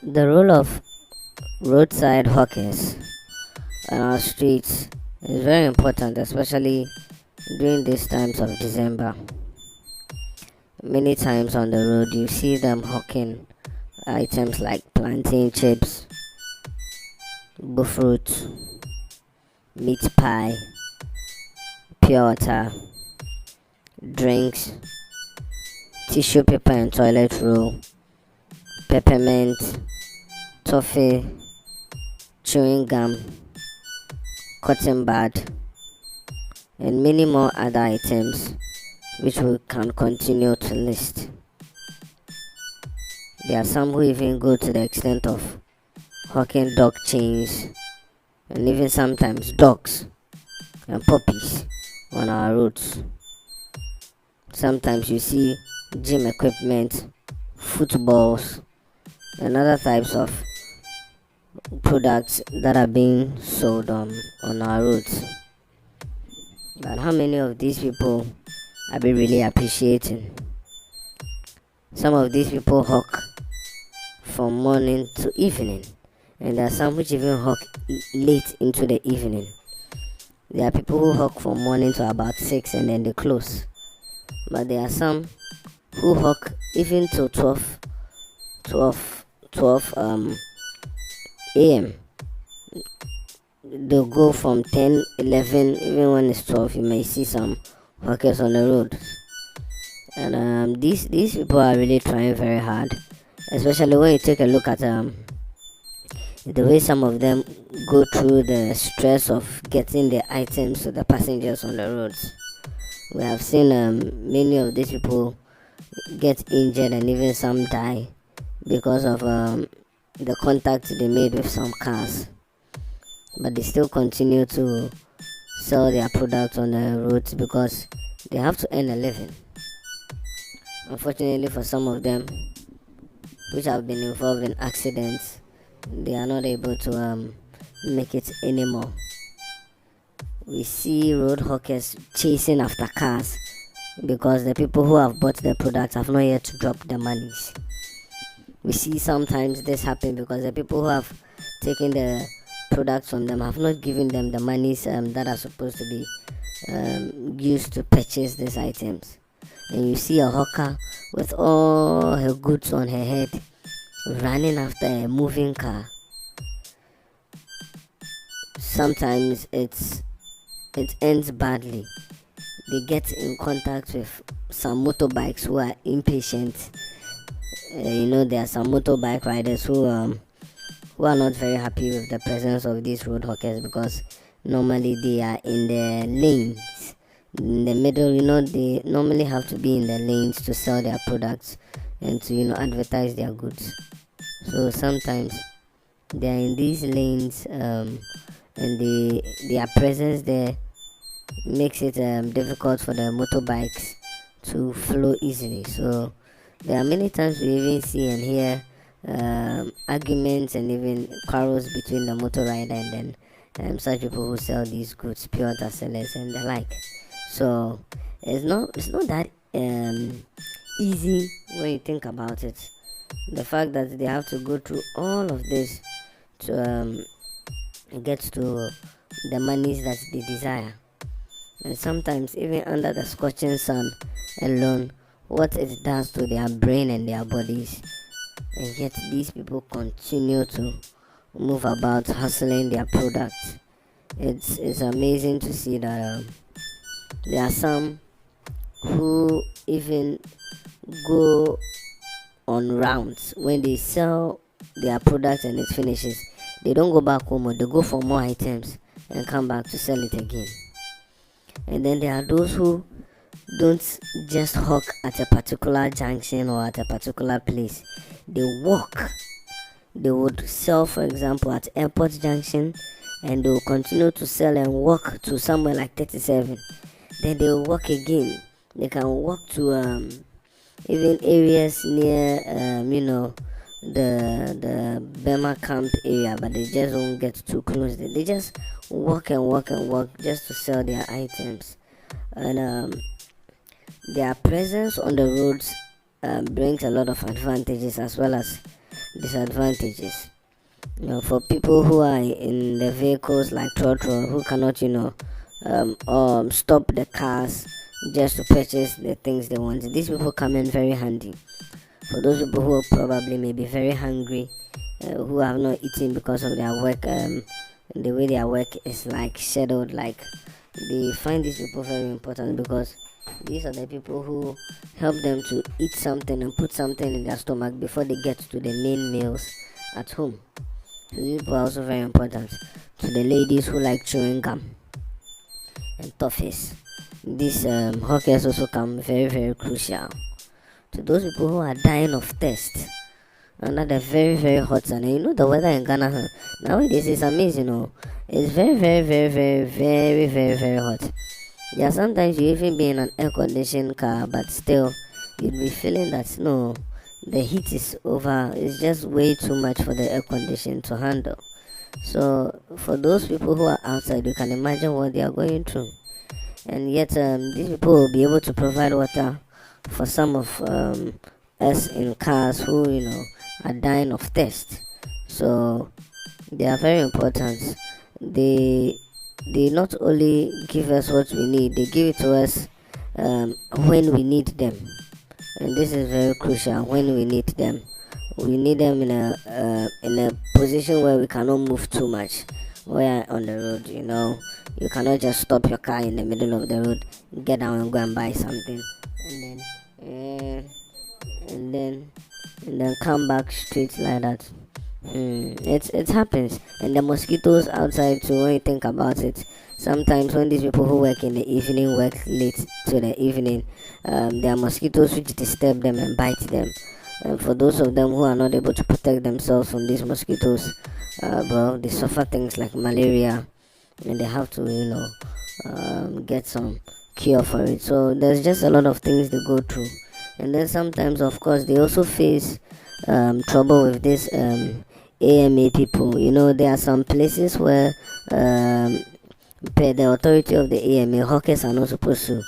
The role of roadside hawkers on our streets is very important, especially during these times of December. Many times on the road, you see them hawking items like plantain chips, buffruit, meat pie, pure water, drinks, tissue paper and toilet roll, peppermint, toffee, chewing gum, cotton bud, and many more other items which we can continue to list. There are some who even go to the extent of hawking dog chains and even sometimes dogs and puppies on our roads. Sometimes you see gym equipment, footballs, and other types of products that are being sold on our roads. But how many of these people are we really appreciating? Some of these people hawk from morning to evening, and there are some which even hawk late into the evening. There are people who hawk from morning to about 6 and then they close. But there are some who hawk even till 12 a.m. They'll go from 10, 11, even when it's 12, you may see some hawkers on the road. And these people are really trying very hard, especially when you take a look at the way some of them go through the stress of getting the items to the passengers on the roads. We have seen many of these people get injured and even some die because of the contact they made with some cars. But they still continue to sell their products on the roads because they have to earn a living. Unfortunately for some of them which have been involved in accidents, they are not able to make it anymore. We see road hawkers chasing after cars because the people who have bought the products have not yet dropped the monies. We see sometimes this happen because the people who have taken the products from them have not given them the monies that are supposed to be used to purchase these items. And you see a hawker with all her goods on her head running after a moving car. Sometimes it ends badly. They get in contact with some motorbikes who are impatient. There are some motorbike riders who are not very happy with the presence of these road hawkers because normally they are in the lanes. In the middle, they normally have to be in the lanes to sell their products and to, advertise their goods. So sometimes they are in these lanes and their presence there makes it difficult for the motorbikes to flow easily. So there are many times we even see and hear arguments and even quarrels between the motor rider and then such people who sell these goods, pure water sellers and the like. So it's not that easy when you think about it. The fact that they have to go through all of this to get to the monies that they desire, and sometimes even under the scorching sun alone, what it does to their brain and their bodies, and yet these people continue to move about hustling their products. It's amazing to see that there are some who even go on rounds when they sell their products and it finishes. They don't go back home, or they go for more items and come back to sell it again. And then there are those who don't just hawk at a particular junction or at a particular place. They walk. They would sell, for example, at Airport Junction, and they will continue to sell and walk to somewhere like 37. Then they will walk again. They can walk to even areas near the Bema camp area, but they just won't get too close. They just walk and walk and walk just to sell their items. And their presence on the roads brings a lot of advantages as well as disadvantages. For people who are in the vehicles like Trotro, who cannot, stop the cars just to purchase the things they want, these people come in very handy. For those people who probably may be very hungry, who have not eaten because of their work, the way their work is like scheduled, like they find these people very important because these are the people who help them to eat something and put something in their stomach before they get to the main meals at home. So these people are also very important. To the ladies who like chewing gum and toffees, these hawkers also come very, very crucial. To those people who are dying of thirst under the very, very hot sun. And the weather in Ghana nowadays is amazing. It's very, very, very, very, very, very, very hot. Yeah, sometimes you even be in an air conditioned car, but still you'd be feeling that no, the heat is over. It's just way too much for the air condition to handle. So for those people who are outside, you can imagine what they are going through. And yet these people will be able to provide water for some of us in cars who are dying of thirst. So they are very important. They not only give us what we need, they give it to us when we need them, and this is very crucial. When we need them, we need them in a position where we cannot move too much. Where on the road, you cannot just stop your car in the middle of the road, get down and go and buy something, and then come back straight like that. It happens. And the mosquitoes outside too, when you think about it, sometimes when these people who work in the evening work late to the evening, there are mosquitoes which disturb them and bite them. And for those of them who are not able to protect themselves from these mosquitoes, they suffer things like malaria, and they have to get some cure for it. So there's just a lot of things they go through. And then sometimes, of course, they also face trouble with this AMA people. There are some places where per the authority of the AMA, hawkers are not supposed to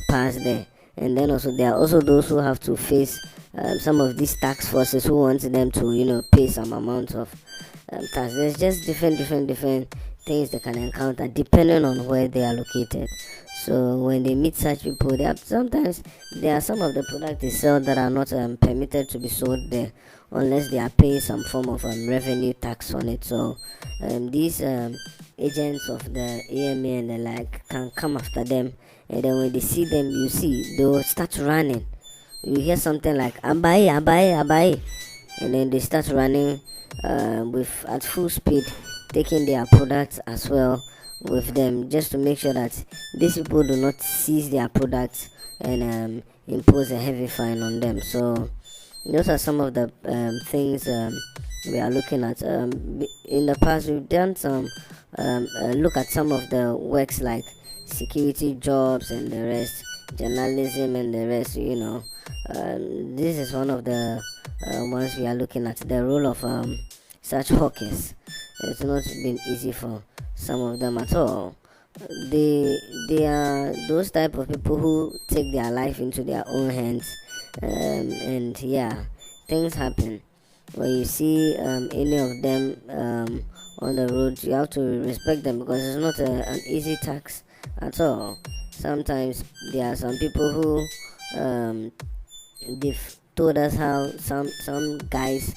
pass there. And then also there are also those who have to face some of these tax forces who want them to pay some amount of tax. There's just different things they can encounter depending on where they are located. So when they meet such people, sometimes there are some of the products they sell that are not permitted to be sold there unless they are paying some form of revenue tax on it. So these agents of the AMA and the like can come after them, and then when they see them, they will start running. You hear something like "abai, abai, abai," and then they start running at full speed, taking their products as well with them, just to make sure that these people do not seize their products and impose a heavy fine on them. So those are some of the things we are looking at. In the past, we've done some look at some of the works like security jobs and the rest, journalism and the rest. This is one of the ones we are looking at. The role of such hawkers. It's not been easy for some of them at all. They are those type of people who take their life into their own hands, and yeah, things happen. When you see any of them on the road, you have to respect them because it's not an easy task at all. Sometimes there are some people who they've told us how some guys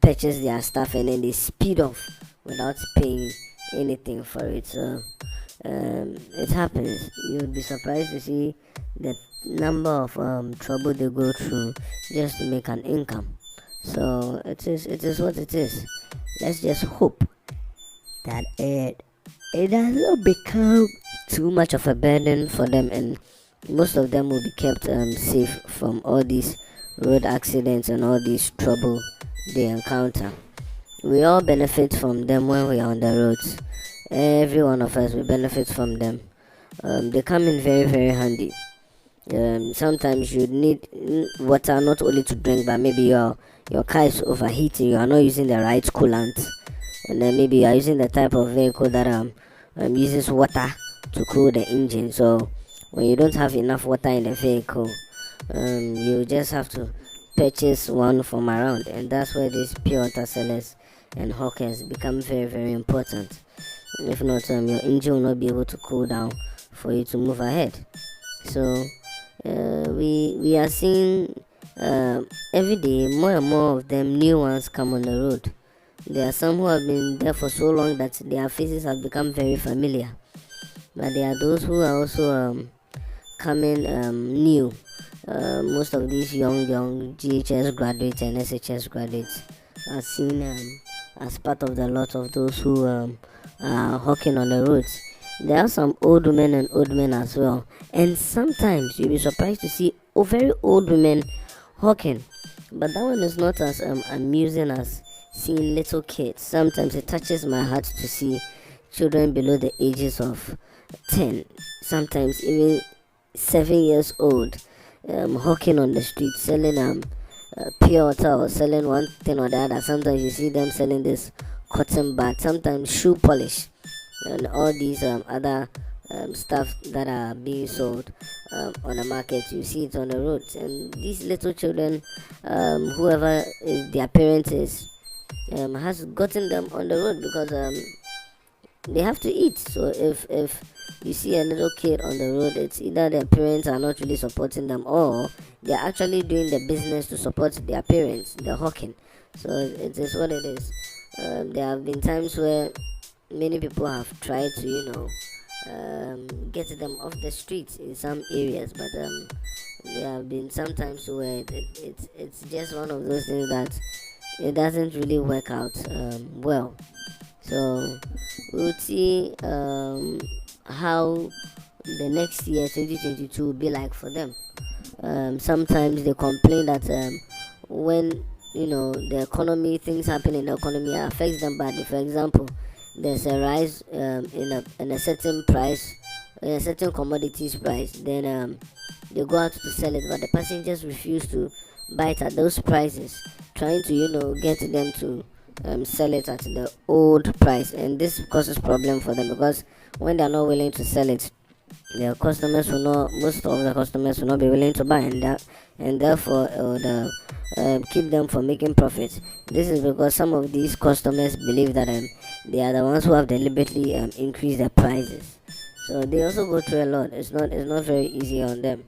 purchase their stuff and then they speed off without paying anything for it. So it happens. You'll be surprised to see the number of trouble they go through just to make an income. So it is what it is. Let's just hope that it does not become too much of a burden for them, and most of them will be kept safe from all these road accidents and all this trouble they encounter. We all benefit from them when we are on the roads. Every one of us will benefit from them. They come in very, very handy. Sometimes you need water not only to drink, but maybe your car is overheating, you are not using the right coolant, and then maybe you are using the type of vehicle that uses water to cool the engine. So when you don't have enough water in the vehicle, you just have to purchase one from around, and that's where these pure water sellers and hawkers become very, very important. If not, your engine will not be able to cool down for you to move ahead. So we are seeing every day more and more of them new ones come on the road. There are some who have been there for so long that their faces have become very familiar, but there are those who are also coming new. Most of these young GHS graduates and SHS graduates are seen as part of the lot of those who are hawking on the roads. There are some old women and old men as well, and sometimes you'll be surprised to see very old women hawking. But that one is not as amusing as seeing little kids. Sometimes it touches my heart to see children below the ages of 10, sometimes even 7 years old, hawking on the street, selling pure water or selling one thing or the other. Sometimes you see them selling this cotton bud, sometimes shoe polish, and all these other stuff that are being sold on the market. You see it on the roads, and these little children, whoever their parents is, has gotten them on the road because they have to eat. So if you see a little kid on the road, it's either their parents are not really supporting them, or they're actually doing the business to support their parents. They're hawking. So it is what it is. There have been times where many people have tried to get them off the streets in some areas, but there have been some times where it's just one of those things that it doesn't really work out well. So we'll see how the next year 2022 will be like for them. Sometimes they complain that when the economy, things happen in the economy affects them badly. For example, there's a rise in a certain price, in a certain commodities price, then they go out to sell it, but the passengers refuse to buy it at those prices, trying to get them to sell it at the old price, and this causes problem for them because when they are not willing to sell it, their customers will not, most of the customers will not be willing to buy, and therefore it would keep them from making profits. This is because some of these customers believe that they are the ones who have deliberately increased their prices. So they also go through a lot. It's not very easy on them.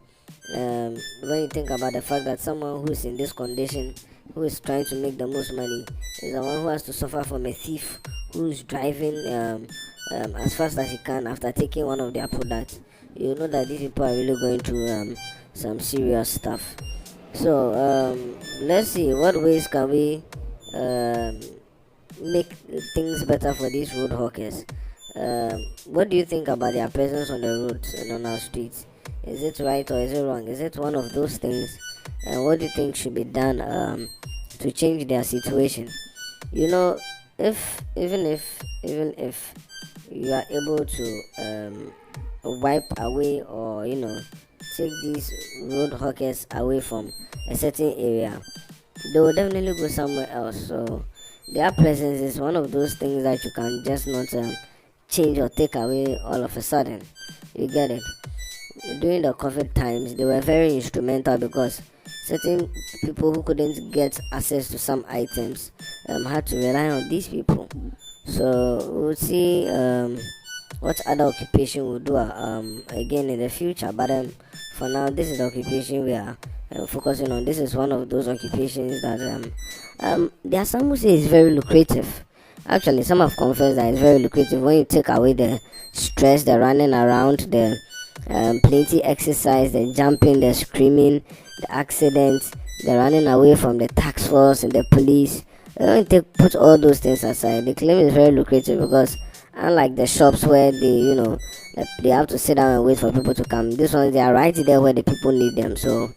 When you think about the fact that someone who is in this condition, who is trying to make the most money, is the one who has to suffer from a thief who is driving as fast as he can after taking one of their products. You know that these people are really going through some serious stuff. So let's see what ways can we make things better for these road hawkers. What do you think about their presence on the roads and on our streets? Is it right or is it wrong? Is it one of those things? What do you think should be done to change their situation? If even if you are able to wipe away or take these road hawkers away from a certain area, they will definitely go somewhere else. So their presence is one of those things that you can just not change or take away all of a sudden. You get it? During the COVID times, they were very instrumental because certain people who couldn't get access to some items had to rely on these people. So we'll see what other occupation we'll do again in the future. But for now, this is the occupation we are focusing on. This is one of those occupations that there are some who say it's very lucrative. Actually, some have confessed that it's very lucrative when you take away the stress, the running around, the plenty exercise, the jumping, the screaming, the accidents, the running away from the tax force and the police. When they put all those things aside, they claim it's very lucrative because unlike the shops where they have to sit down and wait for people to come, this one they are right there where the people need them. So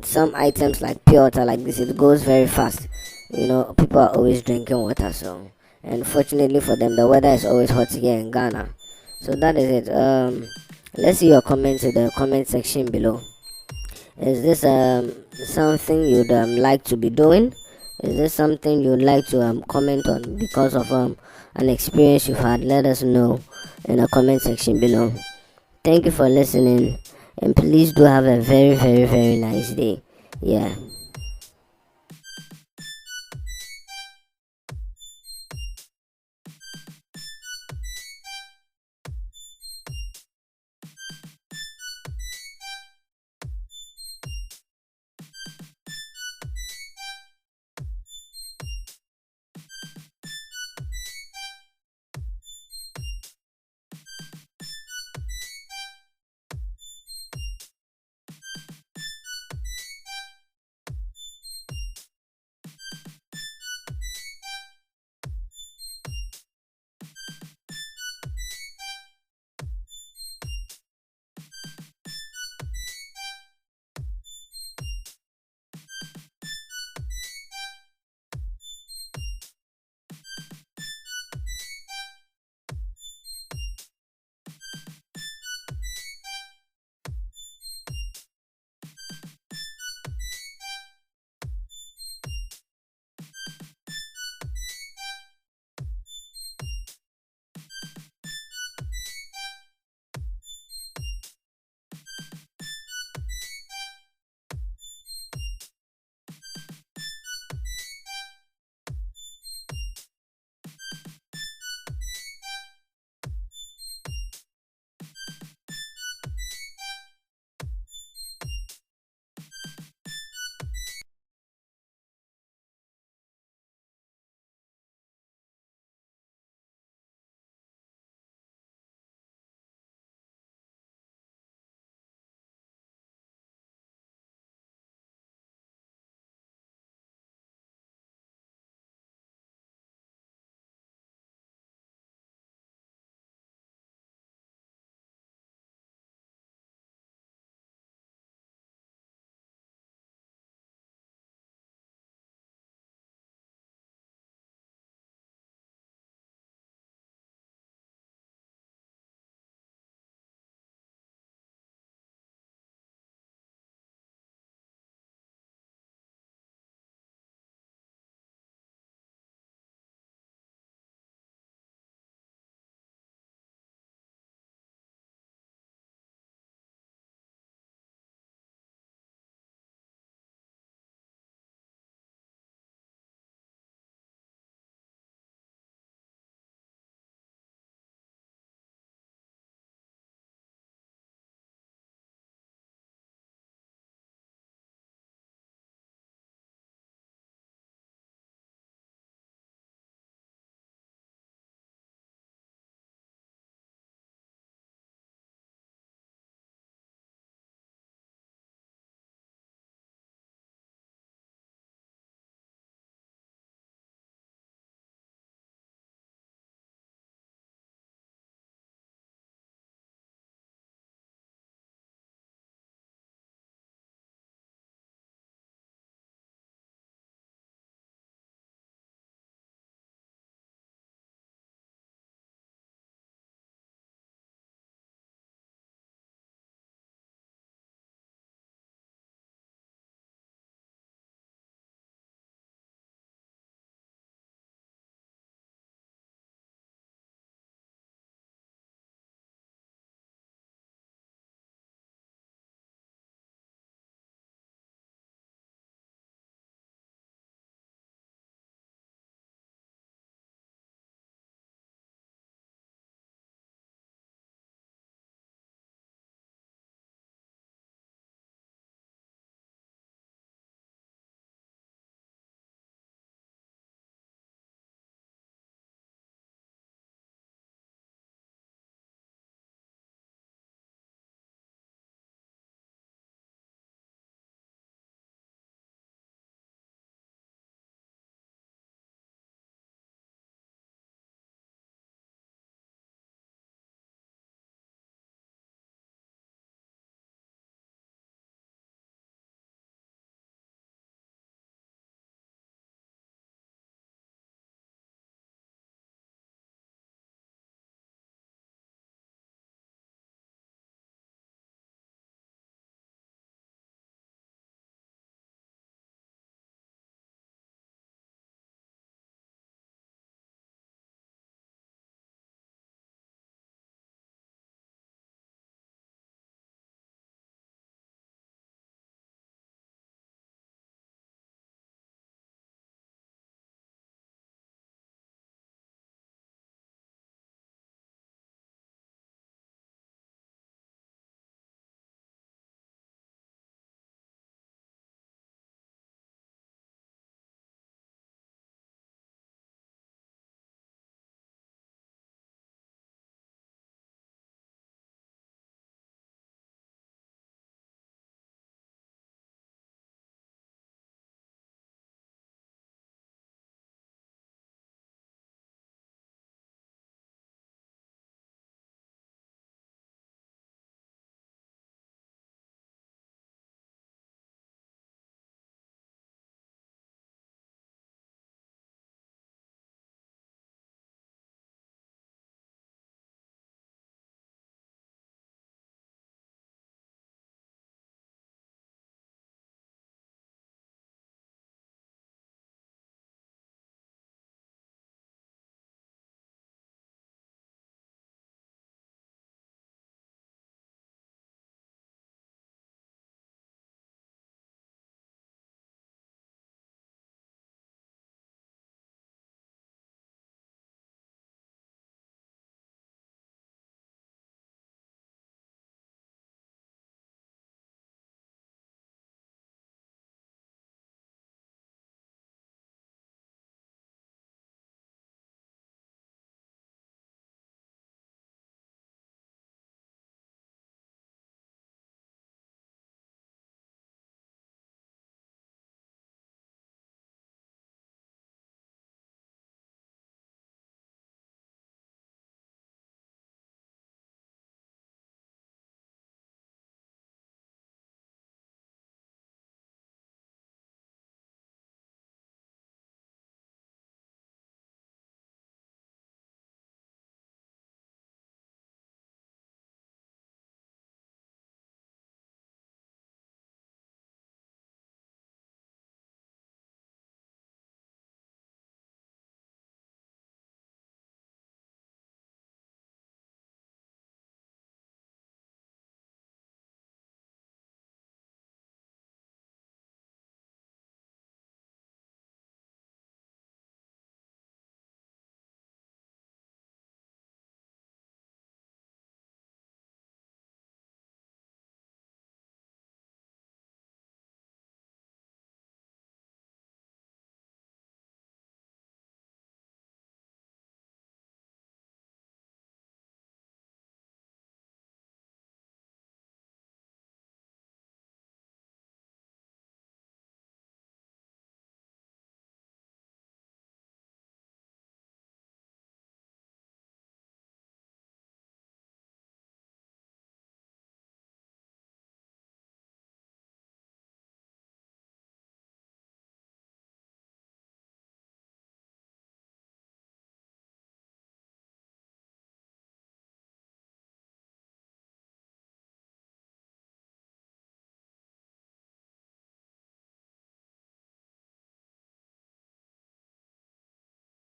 some items like pure water like this, it goes very fast. People are always drinking water, so and fortunately for them the weather is always hot here in Ghana. So that is it. Let's see your comments in the comment section below. Is this something you'd like to be doing? Is this something you'd like to comment on because of an experience you've had? Let us know in the comment section below. Thank you for listening, and please do have a very, very, very nice day. Yeah.